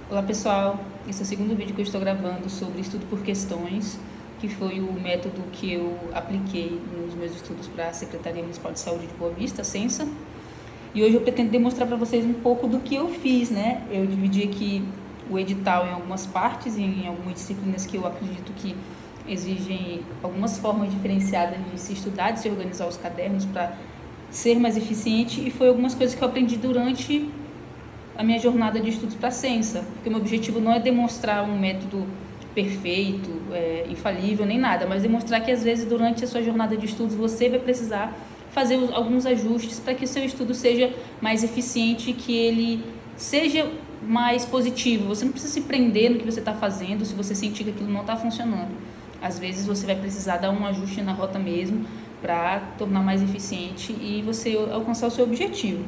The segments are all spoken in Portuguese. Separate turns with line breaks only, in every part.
Olá pessoal, esse é o segundo vídeo que eu estou gravando sobre estudo por questões, que foi o método que eu apliquei nos meus estudos para a Secretaria Municipal de Saúde de Boa Vista, a Censa. E hoje eu pretendo demonstrar para vocês um pouco do que eu fiz, né? Eu dividi aqui o edital em algumas partes, em algumas disciplinas que eu acredito que exigem algumas formas diferenciadas de se estudar, de se organizar os cadernos para ser mais eficiente, e foi algumas coisas que eu aprendi durante a minha jornada de estudos para a Censa, porque o meu objetivo não é demonstrar um método perfeito, infalível, nem nada, mas demonstrar que às vezes durante a sua jornada de estudos você vai precisar fazer alguns ajustes para que o seu estudo seja mais eficiente, que ele seja mais positivo. Você não precisa se prender no que você está fazendo se você sentir que aquilo não está funcionando. Às vezes você vai precisar dar um ajuste na rota mesmo para tornar mais eficiente e você alcançar o seu objetivo.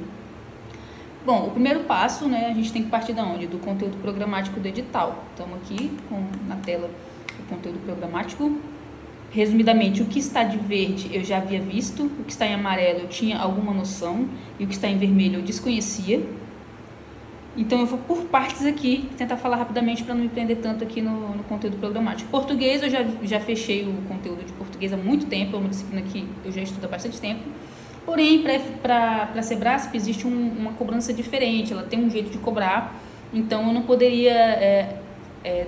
Bom, o primeiro passo, né, a gente tem que partir de onde? Do conteúdo programático do edital. Estamos aqui na tela o conteúdo programático. Resumidamente, o que está de verde eu já havia visto, o que está em amarelo eu tinha alguma noção e o que está em vermelho eu desconhecia. Então eu vou por partes aqui, tentar falar rapidamente para não me prender tanto aqui no conteúdo programático. Português, eu já fechei o conteúdo de português há muito tempo, é uma disciplina que eu já estudo há bastante tempo. Porém, para a Sebrasp existe uma cobrança diferente, ela tem um jeito de cobrar, então eu não poderia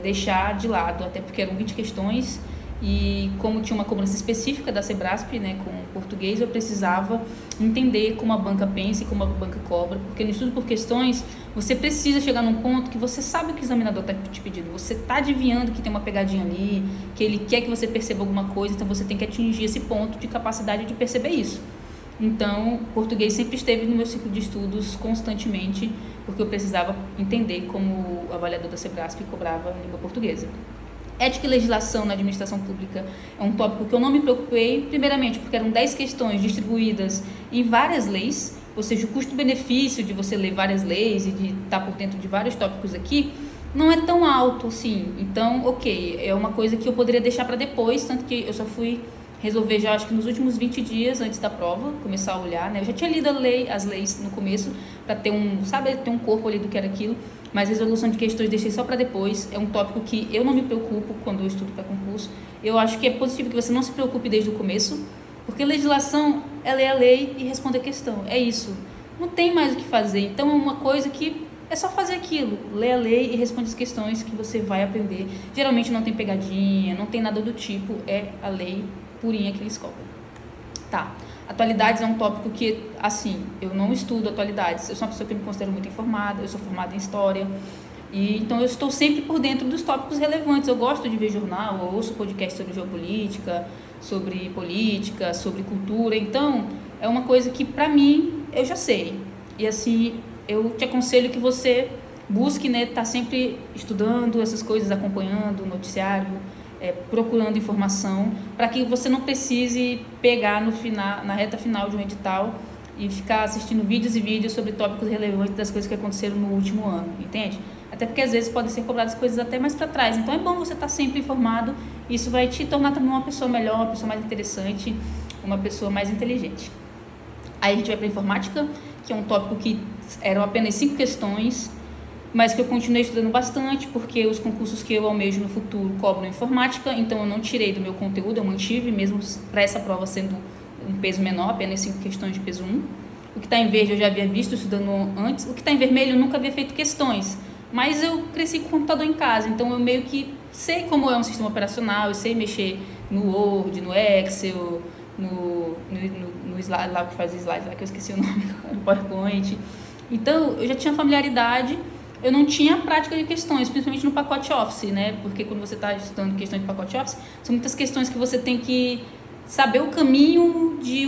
deixar de lado, até porque eram 20 questões e como tinha uma cobrança específica da Sebrasp, né, com português, eu precisava entender como a banca pensa e como a banca cobra, porque no estudo por questões você precisa chegar num ponto que você sabe o que o examinador está te pedindo, você está adivinhando que tem uma pegadinha ali, que ele quer que você perceba alguma coisa, então você tem que atingir esse ponto de capacidade de perceber isso. Então, português sempre esteve no meu ciclo de estudos constantemente, porque eu precisava entender como o avaliador da Sebrasp cobrava a língua portuguesa. Ética e legislação na administração pública é um tópico que eu não me preocupei, primeiramente porque eram 10 questões distribuídas em várias leis, ou seja, o custo-benefício de você ler várias leis e de estar por dentro de vários tópicos aqui não é tão alto assim. Então, ok, é uma coisa que eu poderia deixar para depois, tanto que eu só fui resolver já acho que nos últimos 20 dias antes da prova, começar a olhar, né? Eu já tinha lido as leis no começo, para ter ter um corpo ali do que era aquilo, mas resolução de questões deixei só para depois. É um tópico que eu não me preocupo quando eu estudo para concurso. Eu acho que é positivo que você não se preocupe desde o começo, porque legislação é ler a lei e responder a questão, é isso. Não tem mais o que fazer, então é uma coisa que é só fazer aquilo, ler a lei e responde as questões que você vai aprender. Geralmente não tem pegadinha, não tem nada do tipo, é a lei purinha que eles cobram. Tá, atualidades é um tópico que, assim, eu não estudo atualidades, eu sou uma pessoa que eu me considero muito informada, eu sou formada em história, e então eu estou sempre por dentro dos tópicos relevantes. Eu gosto de ver jornal, eu ouço podcast sobre geopolítica, sobre política, sobre cultura, então é uma coisa que pra mim eu já sei, e assim, eu te aconselho que você busque, né, tá sempre estudando essas coisas, acompanhando o noticiário, procurando informação, para que você não precise pegar na reta final de um edital e ficar assistindo vídeos e vídeos sobre tópicos relevantes das coisas que aconteceram no último ano, entende? Até porque às vezes podem ser cobradas coisas até mais para trás, então é bom você estar sempre informado, isso vai te tornar também uma pessoa melhor, uma pessoa mais interessante, uma pessoa mais inteligente. Aí a gente vai para informática, que é um tópico que eram apenas 5 questões, mas que eu continuei estudando bastante, porque os concursos que eu almejo no futuro cobram informática, então eu não tirei do meu conteúdo, eu mantive, mesmo para essa prova sendo um peso menor, apenas 5 questões de peso 1. O que está em verde eu já havia visto estudando antes, o que está em vermelho eu nunca havia feito questões, mas eu cresci com o computador em casa, então eu meio que sei como é um sistema operacional, eu sei mexer no Word, no Excel, no slide lá que faz slides, lá que eu esqueci o nome, no PowerPoint. Então eu já tinha familiaridade. Eu não tinha prática de questões, principalmente no pacote Office, né? Porque quando você está estudando questões de pacote Office, são muitas questões que você tem que saber o caminho de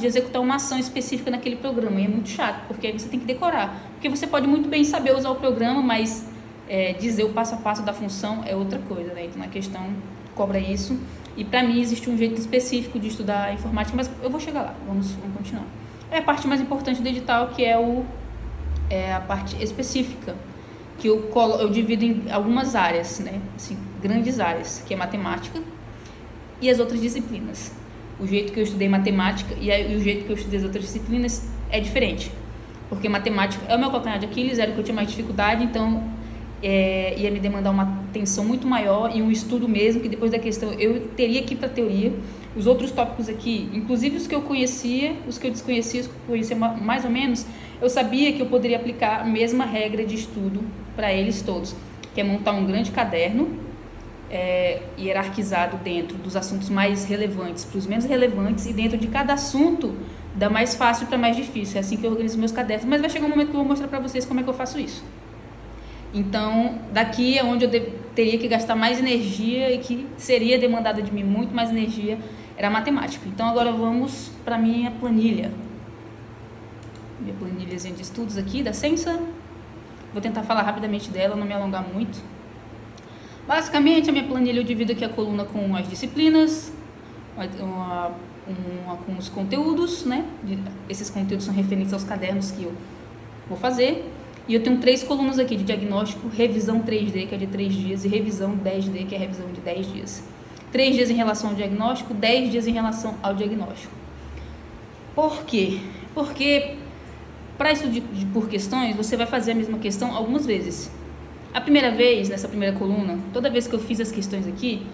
executar uma ação específica naquele programa. E é muito chato, porque aí você tem que decorar. Porque você pode muito bem saber usar o programa, mas dizer o passo a passo da função é outra coisa, né? Então, na questão, cobra isso. E para mim, existe um jeito específico de estudar informática, mas eu vou chegar lá, vamos continuar. É a parte mais importante do edital, que é a parte específica, que eu divido em algumas áreas, né? Assim, grandes áreas, que é matemática e as outras disciplinas. O jeito que eu estudei matemática e o jeito que eu estudei as outras disciplinas é diferente, porque matemática é o meu calcanhar de Aquiles, era o que eu tinha mais dificuldade, então ia me demandar uma atenção muito maior e um estudo mesmo, que depois da questão eu teria que ir para a teoria. Os outros tópicos aqui, inclusive os que eu conhecia, os que eu desconhecia, os que eu conhecia mais ou menos, eu sabia que eu poderia aplicar a mesma regra de estudo para eles todos, que é montar um grande caderno, hierarquizado dentro dos assuntos mais relevantes para os menos relevantes, e dentro de cada assunto, da mais fácil para mais difícil. É assim que eu organizo meus cadernos, mas vai chegar um momento que eu vou mostrar para vocês como é que eu faço isso. Então, daqui é onde eu teria que gastar mais energia e que seria demandada de mim muito mais energia, era a matemática. Então, agora vamos para a minha planilha. Minha planilhazinha de estudos aqui, da Sensa. Vou tentar falar rapidamente dela, não me alongar muito. Basicamente, a minha planilha eu divido aqui a coluna com as disciplinas, uma com os conteúdos, né? Esses conteúdos são referentes aos cadernos que eu vou fazer. E eu tenho 3 colunas aqui de diagnóstico, revisão 3D, que é de 3 dias, e revisão 10D, que é revisão de 10 dias. 3 dias em relação ao diagnóstico, 10 dias em relação ao diagnóstico. Por quê? Porque para estudo por questões, você vai fazer a mesma questão algumas vezes. A primeira vez, nessa primeira coluna, toda vez que eu fiz as questões aqui,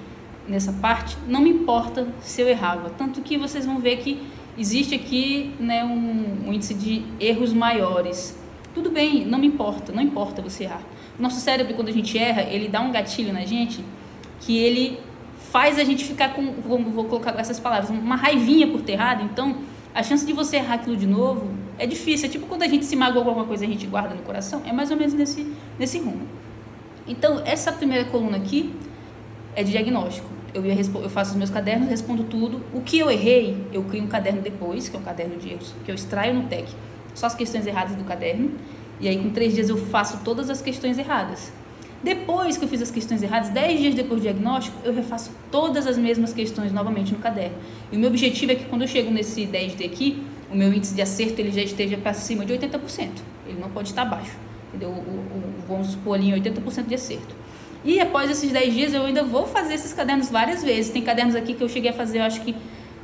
nessa parte, não me importa se eu errava. Tanto que vocês vão ver que existe aqui, né, um índice de erros maiores. Tudo bem, não me importa, não importa você errar. O nosso cérebro, quando a gente erra, ele dá um gatilho na gente que ele faz a gente ficar com, vou colocar essas palavras, uma raivinha por ter errado. Então, a chance de você errar aquilo de novo é difícil. É tipo quando a gente se magoa com alguma coisa e a gente guarda no coração. É mais ou menos nesse rumo. Então, essa primeira coluna aqui é de diagnóstico. Eu faço os meus cadernos, respondo tudo. O que eu errei, eu crio um caderno depois, que é um caderno de erros, que eu extraio no TEC só as questões erradas do caderno. E aí, com 3 dias, eu faço todas as questões erradas. Depois que eu fiz as questões erradas, 10 dias depois do diagnóstico, eu refaço todas as mesmas questões novamente no caderno. E o meu objetivo é que quando eu chego nesse 10D aqui, o meu índice de acerto ele já esteja para cima de 80%. Ele não pode estar abaixo. Entendeu? Vamos supor ali 80% de acerto. E após esses 10 dias, eu ainda vou fazer esses cadernos várias vezes. Tem cadernos aqui que eu cheguei a fazer, eu acho que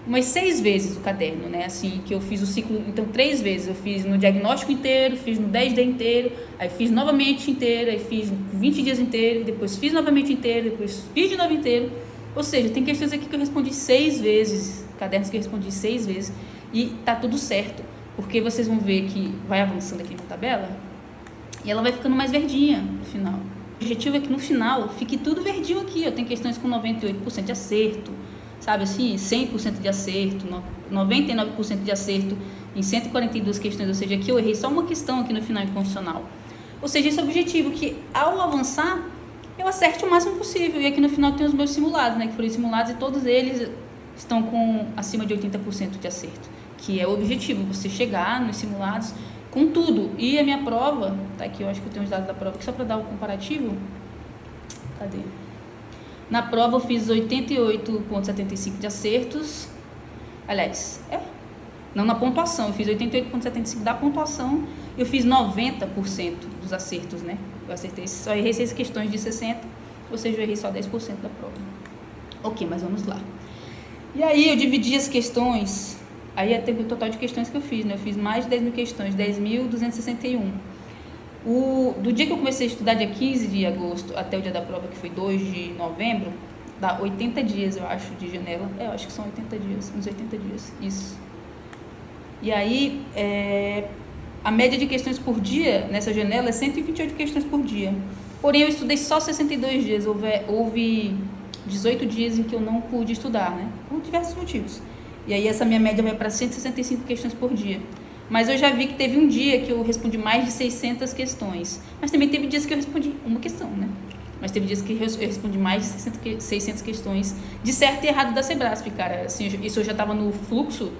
umas 6 vezes o caderno, né? Assim, que eu fiz o ciclo, então 3 vezes. Eu fiz no diagnóstico inteiro, fiz no 10D inteiro, aí fiz novamente inteiro, aí fiz 20 dias inteiro, depois fiz novamente inteiro, depois fiz de novo inteiro. Ou seja, tem questões aqui que eu respondi 6 vezes, cadernos que eu respondi 6 vezes, e tá tudo certo, porque vocês vão ver que vai avançando aqui na tabela, e ela vai ficando mais verdinha no final. O objetivo é que no final fique tudo verdinho aqui. Eu tenho questões com 98% de acerto, sabe assim, 100% de acerto, 99% de acerto em 142 questões, ou seja, aqui eu errei só uma questão aqui no final em constitucional. Ou seja, esse é o objetivo, que ao avançar, eu acerte o máximo possível. E aqui no final tem os meus simulados, né, que foram simulados, e todos eles estão com acima de 80% de acerto, que é o objetivo, você chegar nos simulados com tudo. E a minha prova, tá aqui, eu acho que eu tenho os dados da prova aqui só para dar o comparativo. Cadê? Na prova eu fiz 88,75 de acertos. Aliás, não na pontuação, eu fiz 88,75 da pontuação. Eu fiz 90% dos acertos, né? Eu acertei, só errei 6 questões de 60, ou seja, eu errei só 10% da prova. Ok, mas vamos lá. E aí eu dividi as questões. Aí teve o total de questões que eu fiz, né? Eu fiz mais de 10 mil questões, 10.261. Do dia que eu comecei a estudar, dia 15 de agosto, até o dia da prova, que foi 2 de novembro, dá 80 dias, eu acho, de janela. Eu acho que são 80 dias, uns 80 dias, isso. E aí, a média de questões por dia, nessa janela, é 128 questões por dia. Porém, eu estudei só 62 dias, houve 18 dias em que eu não pude estudar, né? Por diversos motivos. E aí essa minha média vai para 165 questões por dia. Mas eu já vi que teve um dia que eu respondi mais de 600 questões. Mas também teve dias que eu respondi uma questão, né? Mas teve dias que eu respondi mais de 600 questões de certo e errado da Sebrasp, cara. Assim, isso eu já estava no fluxo.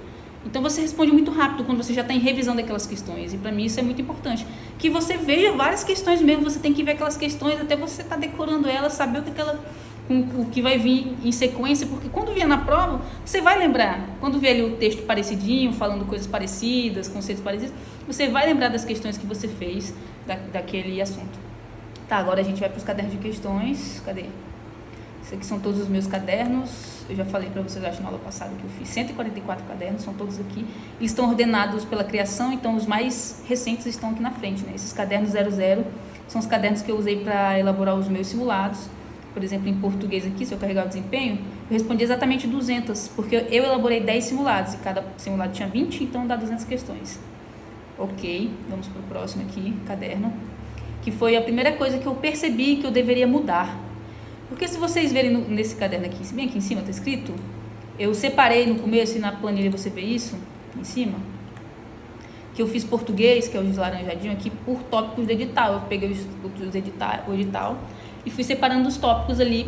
Então você responde muito rápido quando você já está em revisão daquelas questões. E para mim isso é muito importante. Que você veja várias questões mesmo. Você tem que ver aquelas questões até você estar decorando elas, saber o que vai vir em sequência, porque quando vier na prova, você vai lembrar. Quando vier ali o texto parecidinho, falando coisas parecidas, conceitos parecidos, você vai lembrar das questões que você fez daquele assunto. Tá, agora a gente vai para os cadernos de questões. Cadê? Esses aqui são todos os meus cadernos. Eu já falei para vocês, acho, na aula passada, que eu fiz 144 cadernos, são todos aqui. Eles estão ordenados pela criação, então os mais recentes estão aqui na frente, né? Esses cadernos 00 são os cadernos que eu usei para elaborar os meus simulados. Por exemplo, em português aqui, se eu carregar o desempenho, eu respondi exatamente 200, porque eu elaborei 10 simulados e cada simulado tinha 20, então dá 200 questões. Ok, vamos para o próximo aqui, caderno, que foi a primeira coisa que eu percebi que eu deveria mudar. Porque se vocês verem nesse caderno aqui, bem aqui em cima está escrito, eu separei no começo e na planilha você vê isso, em cima, que eu fiz português, que é o de laranjadinho aqui, por tópicos do edital. Eu peguei o edital e fui separando os tópicos ali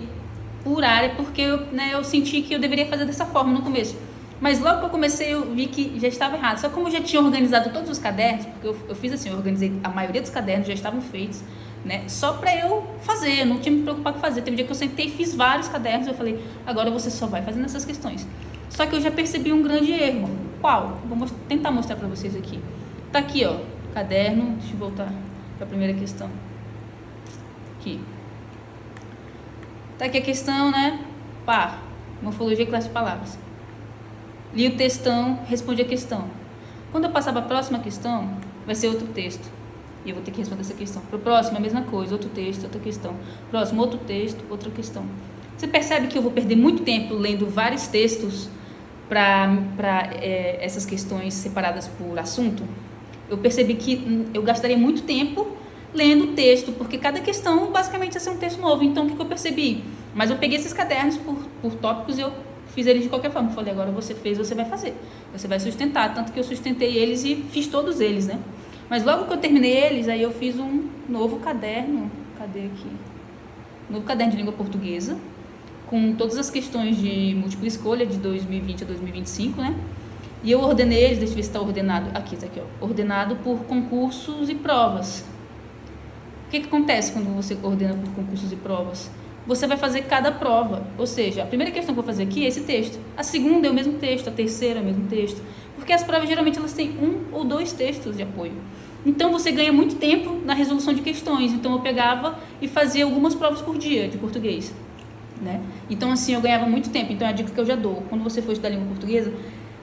por área, porque eu senti que eu deveria fazer dessa forma no começo. Mas logo que eu comecei, eu vi que já estava errado. Só como eu já tinha organizado todos os cadernos, porque eu fiz assim, eu organizei a maioria dos cadernos, já estavam feitos, né? Só para eu fazer, eu não tinha me preocupado com fazer. Teve um dia que eu sentei e fiz vários cadernos, eu falei, agora você só vai fazendo essas questões. Só que eu já percebi um grande erro. Qual? Vou tentar mostrar para vocês aqui. Tá aqui, ó, caderno, deixa eu voltar para a primeira questão. Aqui. Tá aqui a questão, né? Pá, morfologia e classe de palavras. Li o textão, respondi a questão. Quando eu passar para a próxima questão, vai ser outro texto. E eu vou ter que responder essa questão. Para o próximo, a mesma coisa, outro texto, outra questão. Próximo, outro texto, outra questão. Você percebe que eu vou perder muito tempo lendo vários textos para essas questões separadas por assunto? Eu percebi que eu gastaria muito tempo lendo o texto, porque cada questão basicamente ia ser um texto novo. Então, o que eu percebi? Mas eu peguei esses cadernos por tópicos e eu fiz eles de qualquer forma. Eu falei, agora você fez, você vai fazer. Você vai sustentar. Tanto que eu sustentei eles e fiz todos eles, né? Mas logo que eu terminei eles, aí eu fiz um novo caderno. Cadê aqui? Novo caderno de língua portuguesa, com todas as questões de múltipla escolha de 2020 a 2025, né? E eu ordenei eles, deixa eu ver se está ordenado. Aqui, tá aqui, ó. Ordenado por concursos e provas. O que acontece quando você ordena por concursos e provas? Você vai fazer cada prova. Ou seja, a primeira questão que eu vou fazer aqui é esse texto. A segunda é o mesmo texto, a terceira é o mesmo texto. Porque as provas, geralmente, elas têm 1 ou 2 textos de apoio. Então, você ganha muito tempo na resolução de questões. Então, eu pegava e fazia algumas provas por dia de português, né? Então, assim, eu ganhava muito tempo. Então, é a dica que eu já dou. Quando você for estudar língua portuguesa,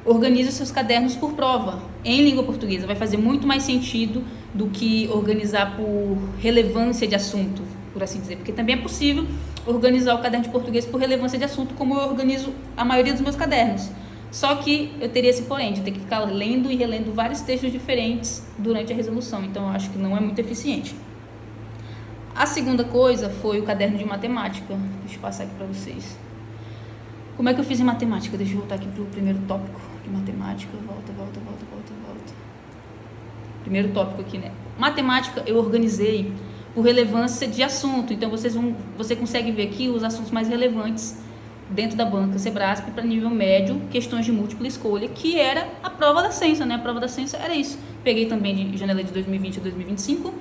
organize os seus cadernos por prova em língua portuguesa. Vai fazer muito mais sentido do que organizar por relevância de assunto, por assim dizer. Porque também é possível organizar o caderno de português por relevância de assunto, como eu organizo a maioria dos meus cadernos. Só que eu teria esse porém, de ter que ficar lendo e relendo vários textos diferentes durante a resolução. Então, eu acho que não é muito eficiente. A segunda coisa foi o caderno de matemática. Deixa eu passar aqui para vocês. Como é que eu fiz em matemática? Deixa eu voltar aqui para o primeiro tópico de matemática. Volta. Primeiro tópico aqui, né? Matemática eu organizei por relevância de assunto. Então, você consegue ver aqui os assuntos mais relevantes dentro da banca Sebrasp para nível médio, questões de múltipla escolha, que era a prova da ciência, né? A prova da ciência era isso. Peguei também de janela de 2020 a 2025.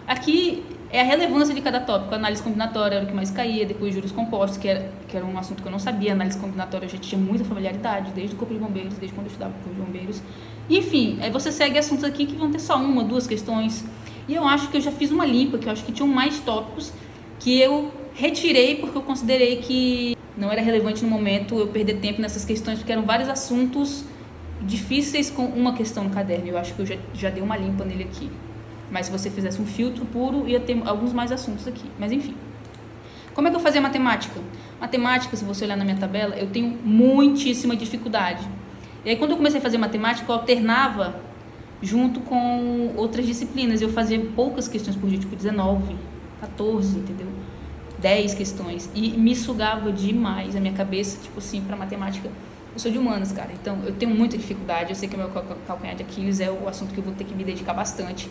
Aqui é a relevância de cada tópico. A análise combinatória era o que mais caía, depois juros compostos, que era um assunto que eu não sabia. A análise combinatória eu já tinha muita familiaridade, desde o Corpo de Bombeiros, desde quando eu estudava o Corpo de Bombeiros. Enfim, aí você segue assuntos aqui que vão ter só 1, 2 questões. E eu acho que eu já fiz uma limpa, que eu acho que tinham mais tópicos que eu retirei porque eu considerei que não era relevante no momento eu perder tempo nessas questões, porque eram vários assuntos difíceis com uma questão no caderno. Eu acho que eu já dei uma limpa nele aqui. Mas se você fizesse um filtro puro, ia ter alguns mais assuntos aqui. Mas enfim. Como é que eu fazia matemática? Matemática, se você olhar na minha tabela, eu tenho muitíssima dificuldade. E aí, quando eu comecei a fazer matemática, eu alternava junto com outras disciplinas. Eu fazia poucas questões por dia, tipo 19, 14, entendeu? 10 questões. E me sugava demais a minha cabeça, tipo assim, para matemática. Eu sou de humanas, cara, então eu tenho muita dificuldade. Eu sei que o meu calcanhar de Aquiles é o assunto que eu vou ter que me dedicar bastante.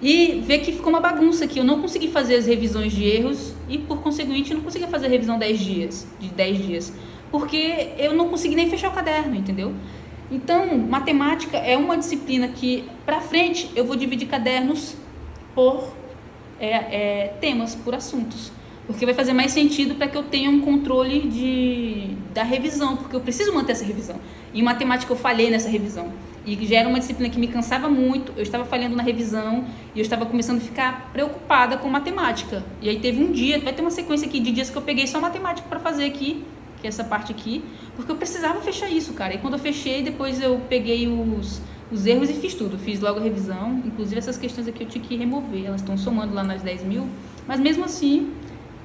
E ver que ficou uma bagunça aqui. Eu não consegui fazer as revisões de erros e, por conseguinte, não consegui fazer a revisão de 10 dias. Porque eu não consegui nem fechar o caderno, entendeu? Então, matemática é uma disciplina que, pra frente, eu vou dividir cadernos por temas, por assuntos. Porque vai fazer mais sentido para que eu tenha um controle da revisão, porque eu preciso manter essa revisão. Em matemática eu falhei nessa revisão. E já era uma disciplina que me cansava muito, eu estava falhando na revisão e eu estava começando a ficar preocupada com matemática. E aí teve um dia, vai ter uma sequência aqui de dias que eu peguei só matemática para fazer aqui, que é essa parte aqui, porque eu precisava fechar isso, cara. E quando eu fechei, depois eu peguei os os erros e fiz tudo. Fiz logo a revisão, inclusive essas questões aqui eu tinha que remover, elas estão somando lá nas 10 mil, mas mesmo assim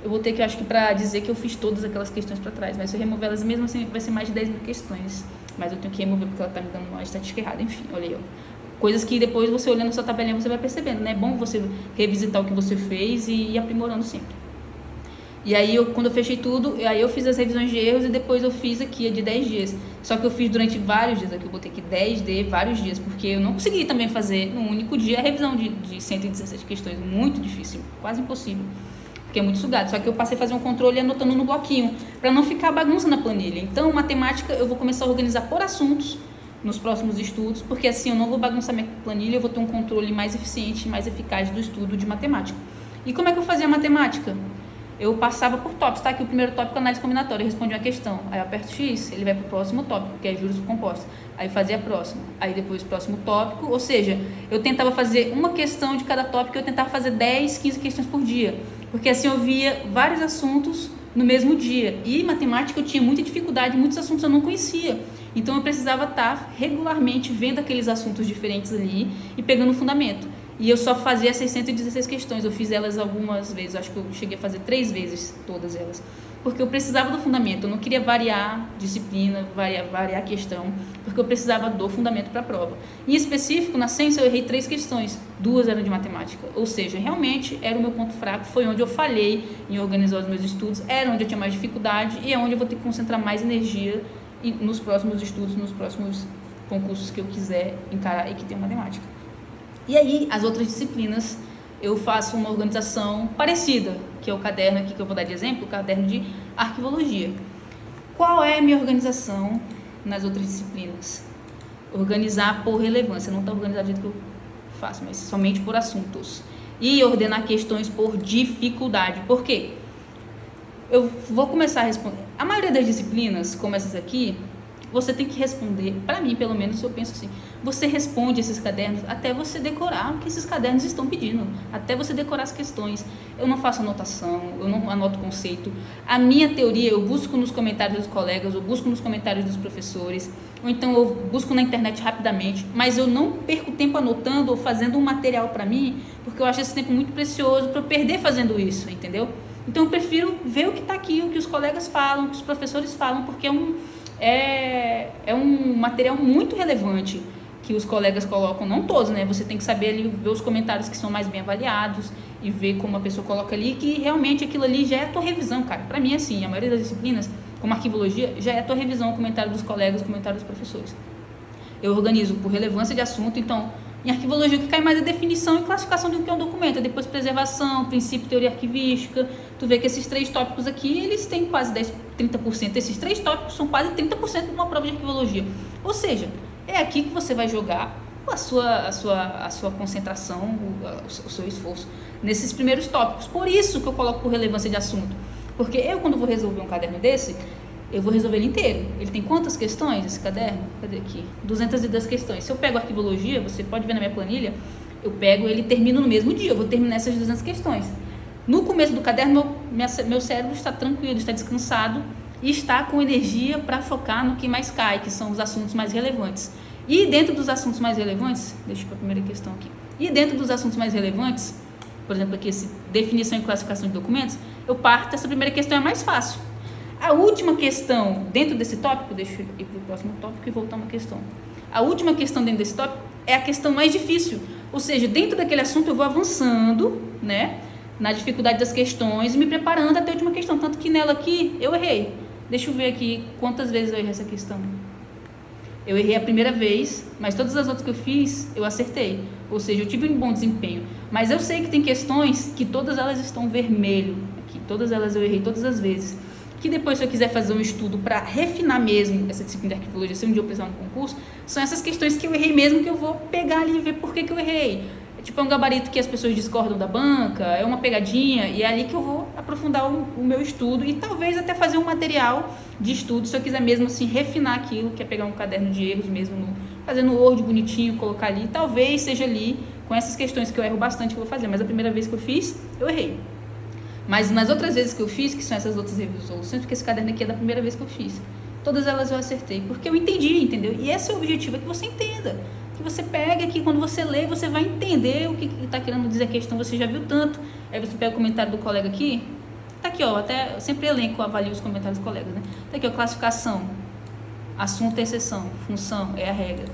eu vou ter que, acho que para dizer que eu fiz todas aquelas questões para trás, mas se eu remover elas mesmo assim vai ser mais de 10 mil questões, mas eu tenho que remover porque ela tá me dando uma estatística errada, enfim, olha aí, ó. Coisas que depois você olhando a sua tabelinha você vai percebendo, né? É bom você revisitar o que você fez e ir aprimorando sempre. E aí, quando eu fechei tudo, aí eu fiz as revisões de erros e depois eu fiz aqui a de 10 dias. Só que eu fiz durante vários dias, aqui eu botei aqui 10D, vários dias, porque eu não consegui também fazer num único dia a revisão de 117 questões. Muito difícil, quase impossível, porque é muito sugado. Só que eu passei a fazer um controle anotando no bloquinho, para não ficar bagunça na planilha. Então, matemática eu vou começar a organizar por assuntos nos próximos estudos, porque assim eu não vou bagunçar minha planilha, eu vou ter um controle mais eficiente, mais eficaz do estudo de matemática. E como é que eu fazia a matemática? Eu passava por tópicos, tá? Aqui o primeiro tópico, análise combinatória, eu respondi uma questão, aí eu aperto X, ele vai para o próximo tópico, que é juros compostos, aí fazia a próxima, aí depois o próximo tópico, ou seja, eu tentava fazer uma questão de cada tópico, eu tentava fazer 10, 15 questões por dia, porque assim eu via vários assuntos no mesmo dia, e matemática eu tinha muita dificuldade, muitos assuntos eu não conhecia, então eu precisava estar regularmente vendo aqueles assuntos diferentes ali e pegando o fundamento. E eu só fazia 616 questões, eu fiz elas algumas vezes, acho que eu cheguei a fazer 3 vezes todas elas, porque eu precisava do fundamento, eu não queria variar disciplina, variar questão, porque eu precisava do fundamento para a prova. Em específico, na ciência eu errei 3 questões, 2 eram de matemática, ou seja, realmente era o meu ponto fraco, foi onde eu falhei em organizar os meus estudos, era onde eu tinha mais dificuldade e é onde eu vou ter que concentrar mais energia nos próximos estudos, nos próximos concursos que eu quiser encarar e que tem matemática. E aí, as outras disciplinas, eu faço uma organização parecida, que é o caderno aqui que eu vou dar de exemplo, o caderno de arquivologia. Qual é a minha organização nas outras disciplinas? Organizar por relevância, não está organizado do jeito que eu faço, mas somente por assuntos. E ordenar questões por dificuldade. Por quê? Eu vou começar a responder. A maioria das disciplinas, como essas aqui, você tem que responder, para mim pelo menos eu penso assim, você responde esses cadernos até você decorar o que esses cadernos estão pedindo, até você decorar as questões. Eu não faço anotação, eu não anoto conceito, a minha teoria eu busco nos comentários dos colegas, eu busco nos comentários dos professores, ou então eu busco na internet rapidamente, mas eu não perco tempo anotando ou fazendo um material para mim, porque eu acho esse tempo muito precioso para eu perder fazendo isso, entendeu? Então eu prefiro ver o que está aqui, o que os colegas falam, o que os professores falam, porque é um material muito relevante que os colegas colocam, não todos, né? Você tem que saber ali, ver os comentários que são mais bem avaliados e ver como a pessoa coloca ali, que realmente aquilo ali já é a tua revisão, cara. Pra mim, assim, a maioria das disciplinas, como arquivologia, já é a tua revisão, o comentário dos colegas, o comentário dos professores. Eu organizo por relevância de assunto, então, em arquivologia o que cai mais é definição e classificação do que é um documento, depois preservação, princípio, teoria arquivística. Tu vê que esses 3 tópicos aqui, eles têm quase 30%, esses 3 tópicos são quase 30% de uma prova de arquivologia, ou seja, é aqui que você vai jogar a sua concentração, o seu esforço nesses primeiros tópicos. Por isso que eu coloco por relevância de assunto, porque eu quando vou resolver um caderno desse, eu vou resolver ele inteiro. Ele tem quantas questões, esse caderno? Cadê aqui? 210 questões. Se eu pego arquivologia, você pode ver na minha planilha, eu pego ele e termino no mesmo dia, eu vou terminar essas 200 questões. No começo do caderno, meu cérebro está tranquilo, está descansado e está com energia para focar no que mais cai, que são os assuntos mais relevantes. E dentro dos assuntos mais relevantes, deixa eu para a primeira questão aqui. E dentro dos assuntos mais relevantes, por exemplo, aqui esse definição e classificação de documentos, eu parto, essa primeira questão é mais fácil. A última questão dentro desse tópico, deixa eu ir para o próximo tópico e voltar uma questão. A última questão dentro desse tópico é a questão mais difícil, ou seja, dentro daquele assunto eu vou avançando, né, na dificuldade das questões e me preparando até a última questão, tanto que nela aqui eu errei. Deixa eu ver aqui quantas vezes eu errei essa questão. Eu errei a primeira vez, mas todas as outras que eu fiz, eu acertei. Ou seja, eu tive um bom desempenho. Mas eu sei que tem questões que todas elas estão vermelho. Aqui, todas elas eu errei todas as vezes. Que depois, se eu quiser fazer um estudo para refinar mesmo essa disciplina de arquivologia, se um dia eu precisar no concurso, são essas questões que eu errei mesmo, que eu vou pegar ali e ver por que eu errei. Tipo, é um gabarito que as pessoas discordam da banca, é uma pegadinha, e é ali que eu vou aprofundar o meu estudo e talvez até fazer um material de estudo, se eu quiser mesmo assim refinar aquilo, que é pegar um caderno de erros mesmo, fazer no Word bonitinho, colocar ali, talvez seja ali, com essas questões que eu erro bastante que eu vou fazer, mas a primeira vez que eu fiz, eu errei. Mas nas outras vezes que eu fiz, que são essas outras resoluções, porque esse caderno aqui é da primeira vez que eu fiz, todas elas eu acertei, porque eu entendi, entendeu? E esse é o objetivo, é que você entenda. que você pega, que quando você lê, você vai entender o que está querendo dizer a questão, você já viu tanto. Aí você pega o comentário do colega aqui, tá aqui, ó, até eu sempre elenco, avalio os comentários dos colegas, né? Tá aqui, ó, classificação, assunto é exceção, função é a regra.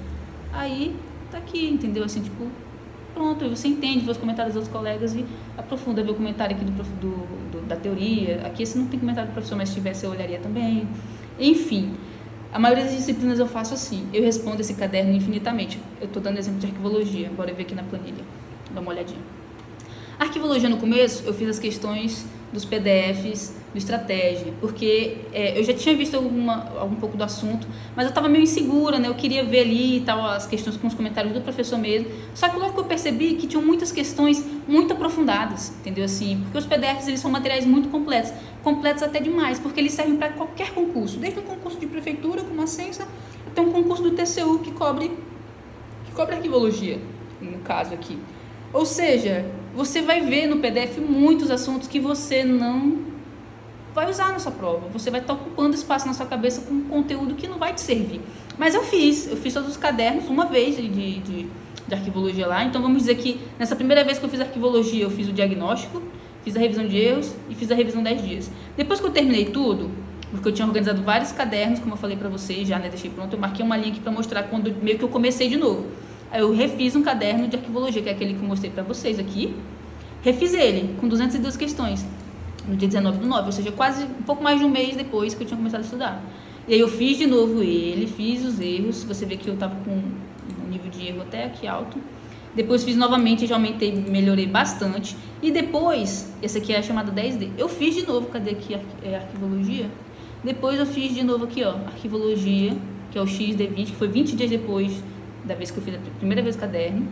Aí, tá aqui, entendeu? Assim, tipo, pronto, você entende, vê os comentários dos outros colegas e aprofunda, vê o comentário aqui da teoria. Aqui esse não tem comentário do professor, mas se tivesse eu olharia também. Enfim, a maioria das disciplinas eu faço assim, eu respondo esse caderno infinitamente. Eu estou dando exemplo de arquivologia, bora ver aqui na planilha, dá uma olhadinha. Arquivologia no começo, eu fiz as questões dos PDFs do Estratégia, porque eu já tinha visto algum pouco do assunto, mas eu estava meio insegura, né? Eu queria ver ali e tal, as questões com os comentários do professor mesmo, só que logo que eu percebi que tinham muitas questões muito aprofundadas, entendeu? Assim, porque os PDFs, eles são materiais muito completos até demais, porque eles servem para qualquer concurso, desde um concurso de prefeitura, como a Censa, até um concurso do TCU que cobre arquivologia, no caso aqui. Ou seja, você vai ver no PDF muitos assuntos que você não vai usar na sua prova. Você vai estar ocupando espaço na sua cabeça com conteúdo que não vai te servir. Mas eu fiz todos os cadernos uma vez de arquivologia lá. Então vamos dizer que nessa primeira vez que eu fiz arquivologia, eu fiz o diagnóstico, fiz a revisão de erros e fiz a revisão 10 dias. Depois que eu terminei tudo, porque eu tinha organizado vários cadernos, como eu falei pra vocês já, né, deixei pronto, eu marquei uma linha aqui pra mostrar quando meio que eu comecei de novo. Aí eu refiz um caderno de arquivologia, que é aquele que eu mostrei pra vocês aqui. Refiz ele, com 202 questões, no dia 19/9, ou seja, quase um pouco mais de um mês depois que eu tinha começado a estudar. E aí eu fiz de novo ele, fiz os erros, você vê que eu tava com um nível de erro até aqui alto. Depois fiz novamente, já aumentei, melhorei bastante. E depois, essa aqui é a chamada 10D, eu fiz de novo, cadê aqui arquivologia? Depois eu fiz de novo aqui, ó, arquivologia, que é o XD20, que foi 20 dias depois da vez que eu fiz a primeira vez o caderno.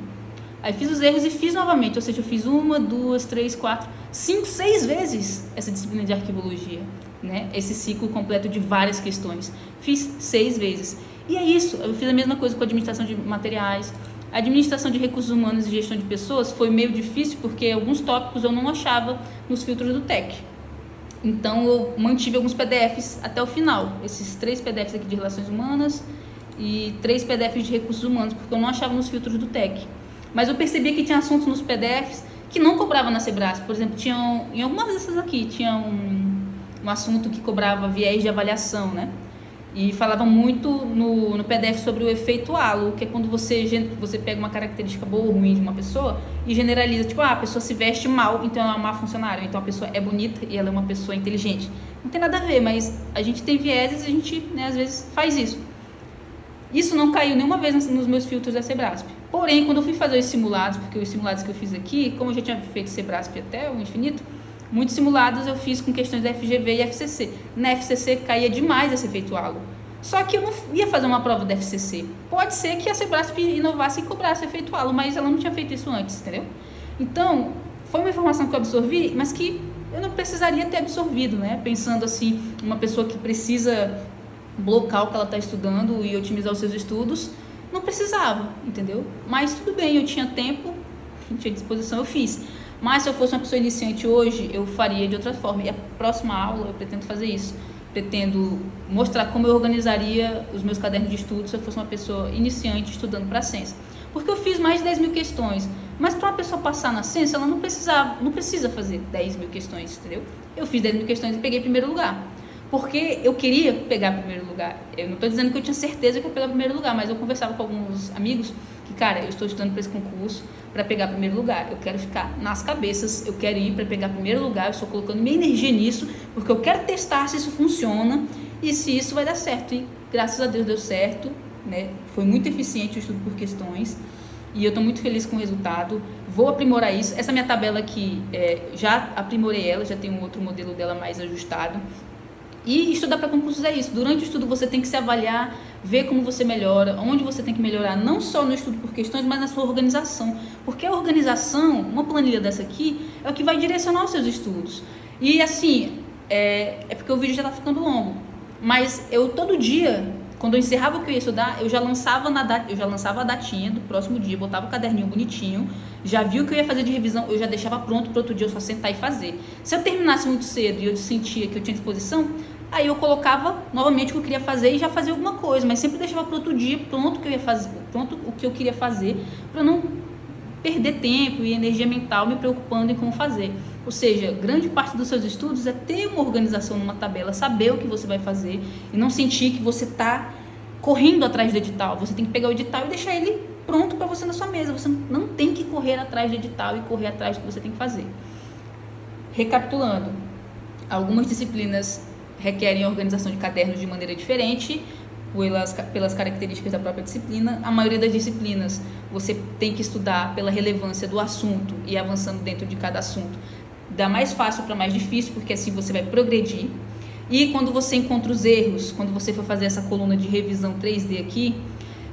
Aí fiz os erros e fiz novamente, ou seja, eu fiz 1, 2, 3, 4, 5, 6 vezes essa disciplina de arquivologia, né? Esse ciclo completo de várias questões. Fiz 6 vezes. E é isso, eu fiz a mesma coisa com a administração de materiais. A administração de recursos humanos e gestão de pessoas foi meio difícil porque alguns tópicos eu não achava nos filtros do TEC. Então eu mantive alguns PDFs até o final, esses 3 PDFs aqui de relações humanas e 3 PDFs de recursos humanos, porque eu não achava nos filtros do TEC. Mas eu percebia que tinha assuntos nos PDFs que não cobrava na Sebrasp. Por exemplo, em algumas dessas aqui, tinha um assunto que cobrava viés de avaliação, né? E falava muito no PDF sobre o efeito halo, que é quando você pega uma característica boa ou ruim de uma pessoa e generaliza, tipo, a pessoa se veste mal, então ela é uma má funcionária, então a pessoa é bonita e ela é uma pessoa inteligente. Não tem nada a ver, mas a gente tem vieses e a gente, né, às vezes faz isso. Isso não caiu nenhuma vez nos meus filtros da Sebrasp. Porém, quando eu fui fazer os simulados, porque os simulados que eu fiz aqui, como eu já tinha feito Sebrasp até o infinito, muitos simulados eu fiz com questões da FGV e FCC. Na FCC caía demais esse efeito halo. Só que eu não ia fazer uma prova da FCC. Pode ser que a Sebrasp inovasse e cobrasse efeito halo, mas ela não tinha feito isso antes, entendeu? Então, foi uma informação que eu absorvi, mas que eu não precisaria ter absorvido, né? Pensando assim, uma pessoa que precisa blocar o que ela está estudando e otimizar os seus estudos, não precisava, entendeu? Mas tudo bem, eu tinha tempo, tinha disposição, eu fiz. Mas se eu fosse uma pessoa iniciante hoje, eu faria de outra forma. E a próxima aula eu pretendo fazer isso. Pretendo mostrar como eu organizaria os meus cadernos de estudo se eu fosse uma pessoa iniciante estudando para a Ciência. Porque eu fiz mais de 10 mil questões. Mas para uma pessoa passar na Ciência, ela não precisa fazer 10 mil questões, entendeu? Eu fiz 10 mil questões e peguei primeiro lugar. Porque eu queria pegar primeiro lugar. Eu não estou dizendo que eu tinha certeza que eu ia pegar primeiro lugar, mas eu conversava com alguns amigos que, cara, eu estou estudando para esse concurso para pegar primeiro lugar. Eu quero ficar nas cabeças, eu quero ir para pegar primeiro lugar, eu estou colocando minha energia nisso, porque eu quero testar se isso funciona e se isso vai dar certo. E graças a Deus deu certo, né? Foi muito eficiente o estudo por questões e eu estou muito feliz com o resultado. Vou aprimorar isso. Essa minha tabela aqui, já aprimorei ela, já tem um outro modelo dela mais ajustado. E estudar para concursos é isso. Durante o estudo você tem que se avaliar, ver como você melhora, onde você tem que melhorar, não só no estudo por questões, mas na sua organização. Porque a organização, uma planilha dessa aqui, é o que vai direcionar os seus estudos. E assim, é porque o vídeo já está ficando longo. Mas eu todo dia, quando eu encerrava o que eu ia estudar, eu já lançava a datinha do próximo dia, botava o caderninho bonitinho, já vi o que eu ia fazer de revisão, eu já deixava pronto para outro dia eu só sentar e fazer. Se eu terminasse muito cedo e eu sentia que eu tinha disposição, aí eu colocava novamente o que eu queria fazer e já fazia alguma coisa, mas sempre deixava para outro dia pronto o que eu ia fazer, pronto o que eu queria fazer, para não perder tempo e energia mental me preocupando em como fazer. Ou seja, grande parte dos seus estudos é ter uma organização numa tabela, saber o que você vai fazer e não sentir que você está correndo atrás do edital. Você tem que pegar o edital e deixar ele pronto para você na sua mesa. Você não tem que correr atrás do edital e correr atrás do que você tem que fazer. Recapitulando, algumas disciplinas requerem a organização de cadernos de maneira diferente, pelas características da própria disciplina. A maioria das disciplinas você tem que estudar pela relevância do assunto e avançando dentro de cada assunto, da mais fácil para mais difícil, porque assim você vai progredir. E quando você encontra os erros, quando você for fazer essa coluna de revisão 3D aqui,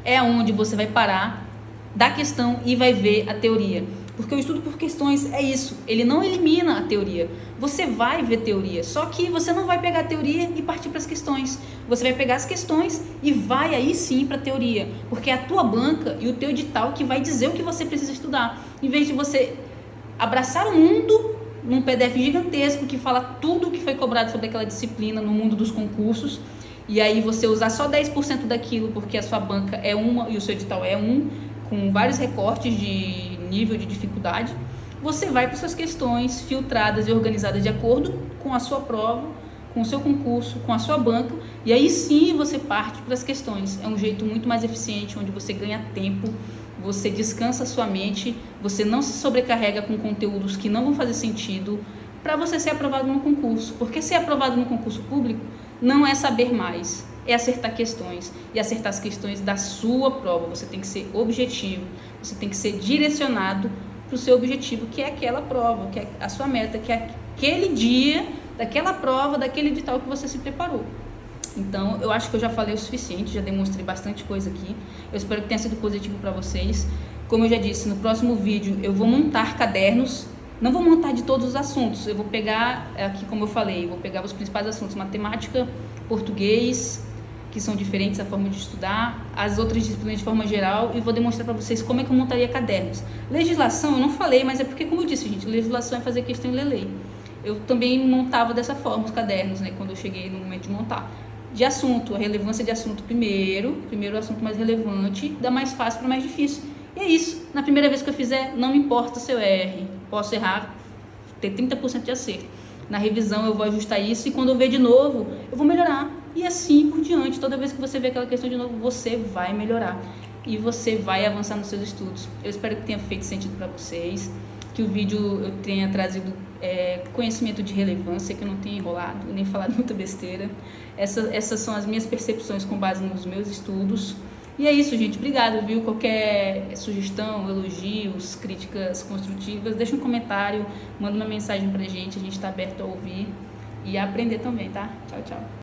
é onde você vai parar da questão e vai ver a teoria. Porque o estudo por questões é isso, ele não elimina a teoria. Você vai ver teoria, só que você não vai pegar a teoria e partir para as questões. Você vai pegar as questões e vai aí sim para a teoria, porque é a tua banca e o teu edital que vai dizer o que você precisa estudar. Em vez de você abraçar o mundo num PDF gigantesco que fala tudo o que foi cobrado sobre aquela disciplina no mundo dos concursos, e aí você usar só 10% daquilo porque a sua banca é uma e o seu edital é um, com vários recortes de nível de dificuldade, você vai para suas questões filtradas e organizadas de acordo com a sua prova, com o seu concurso, com a sua banca, e aí sim você parte para as questões. É um jeito muito mais eficiente, onde você ganha tempo, você descansa a sua mente, você não se sobrecarrega com conteúdos que não vão fazer sentido para você ser aprovado no concurso. Porque ser aprovado no concurso público não é saber mais, é acertar questões e acertar as questões da sua prova. Você tem que ser objetivo, você tem que ser direcionado para o seu objetivo, que é aquela prova, que é a sua meta, que é aquele dia daquela prova, daquele edital que você se preparou. Então, eu acho que eu já falei o suficiente, já demonstrei bastante coisa aqui. Eu espero que tenha sido positivo para vocês. Como eu já disse, no próximo vídeo eu vou montar cadernos. Não vou montar de todos os assuntos, eu vou pegar, aqui como eu falei, vou pegar os principais assuntos, matemática, português, que são diferentes a forma de estudar, as outras disciplinas de forma geral, e vou demonstrar para vocês como é que eu montaria cadernos. Legislação, eu não falei, mas é porque, como eu disse, gente, legislação é fazer questão e ler lei. Eu também montava dessa forma os cadernos, né, quando eu cheguei no momento de montar. De assunto, a relevância de assunto primeiro o assunto mais relevante, da mais fácil para mais difícil. E é isso, na primeira vez que eu fizer, não me importa se eu erre, posso errar, ter 30% de acerto. Na revisão eu vou ajustar isso e quando eu ver de novo, eu vou melhorar. E assim por diante, toda vez que você ver aquela questão de novo, você vai melhorar. E você vai avançar nos seus estudos. Eu espero que tenha feito sentido para vocês, que o vídeo eu tenha trazido conhecimento de relevância, que eu não tenha enrolado, nem falado muita besteira. Essas são as minhas percepções com base nos meus estudos. E é isso, gente. Obrigado, viu? Qualquer sugestão, elogios, críticas construtivas, deixa um comentário, manda uma mensagem pra gente. A gente tá aberto a ouvir e a aprender também, tá? Tchau, tchau.